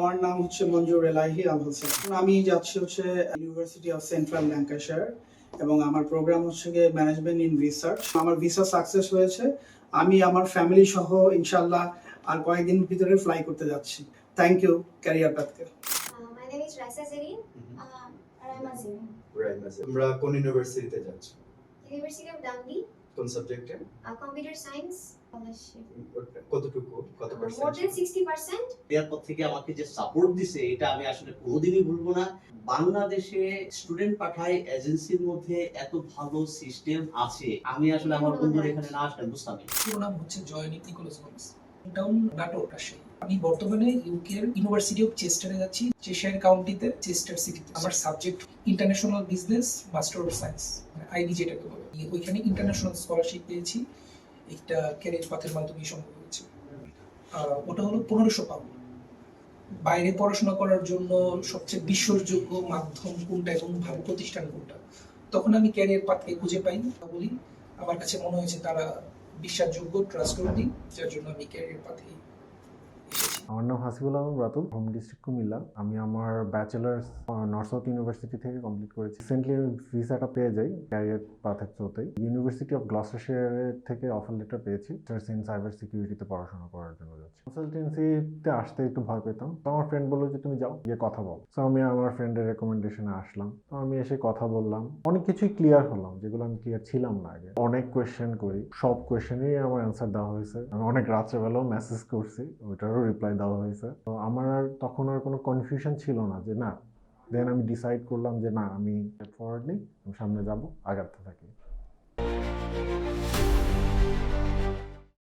আমার নাম হচ্ছে মঞ্জুর এলাহি আল হোসেন। আমি যাচ্ছি হচ্ছে ইউনিভার্সিটি অফ সেন্ট্রাল ল্যাঙ্কাশায়ার এবং আমার প্রোগ্রাম হচ্ছে গিয়ে ম্যানেজমেন্ট ইন রিসার্চ। আমার ভিসা সাকসেস হয়েছে। আমি আমার ফ্যামিলি সহ ইনশাআল্লাহ আর কয়েকদিন ভিতরে ফ্লাই করতে যাচ্ছি। থ্যাংক ইউ ক্যারিয়ার পাথকে। My name is Raisa Zerine. Raima Zerine. Raima ji. তোমরা কোন ইউনিভার্সিটিতে যাচ্ছ? University of Dundee. কোন সাবজেক্টে? Computer Science. Scholarship. কতটুকু? কত More পার্সেন্ট? than 60%. এরপর থেকে আমাকে যে সাপোর্ট দিছে এটা আমি আসলে কোনোদিনই ভুলবো না। বাংলাদেশে স্টুডেন্ট পাঠায় এজেন্সির মধ্যে এত ভালো সিস্টেম আছে, আমি আসলে আমার বন্ধুর এখানে না আসলে বুঝতাম না। পুরো নাম হচ্ছে Joynik Nicholas Gomez, town Natore, Rajshahi. আমি বর্তমানে ইউকের ইউনিভার্সিটি অফ চেস্টারে যাচ্ছি, চেশায়ার কাউন্টিতে, চেস্টার সিটিতে। আমার subject international business, master of science, IB যেটাকে বলে। ওইখানে ইন্টারন্যাশনাল স্কলারশিপ পেয়েছি, একটা ক্যারিয়ার পাথের মাধ্যমে সম্ভব হয়েছে। ওটা হলো 1500 পাউন্ড। বাইরে পড়াশোনা করার জন্য সবচেয়ে বিশ্বাসযোগ্য মাধ্যম কোনটা এবং ভালো প্রতিষ্ঠান কোনটা, তখন আমি ক্যারিয়ার পাথকে খুঁজে পাই বলি। আমার কাছে মনে হয়েছে তারা বিশ্বাসযোগ্য, ট্রাস্টওয়ার্দি, যার জন্য আমি ক্যারিয়ার পাথে এসেছি। আমার নাম হাসিবুল আলম রাতুল, হোম ডিস্ট্রিক্ট কুমিল্লা। আমি আমার ব্যাচেলার্স নর্থ সাউথ ইউনিভার্সিটি থেকে কমপ্লিট করেছি। রিসেন্টলি আমি ভিসাটা পেয়ে যাই ক্যারিয়ার পাথের থ্রুতেই। ইউনিভার্সিটি অফ গ্লসটারশায়ার থেকে অফার লেটার পেয়েছি, ইন সাইবার সিকিউরিটিতে পড়াশোনা করার জন্য যাচ্ছি। কনসালটেন্সিতে আসতে একটু ভয় পেতাম, তো আমার ফ্রেন্ড বললো যে তুমি যাও, গিয়ে কথা বল। তো আমি আমার ফ্রেন্ডের রেকমেন্ডেশনে আসলাম। তো আমি এসে কথা বললাম, অনেক কিছুই ক্লিয়ার হলাম যেগুলো আমি ক্লিয়ার ছিলাম না আগে। অনেক কোয়েশ্চেন করি, সব কোয়েশ্চেনই আমার অ্যান্সার দেওয়া হয়েছে। আমি অনেক রাত্রেবেলাও মেসেজ করছি, ওইটারও রিপ্লাই দেওয়া হয়েছে। তো আমার আর তখন আর কোনো কনফিউশন ছিল না যে না। দেন আমি ডিসাইড করলাম যে না, আমি ফরওয়ার্ড নেই, আমি সামনে যাব, আগাতে থাকি।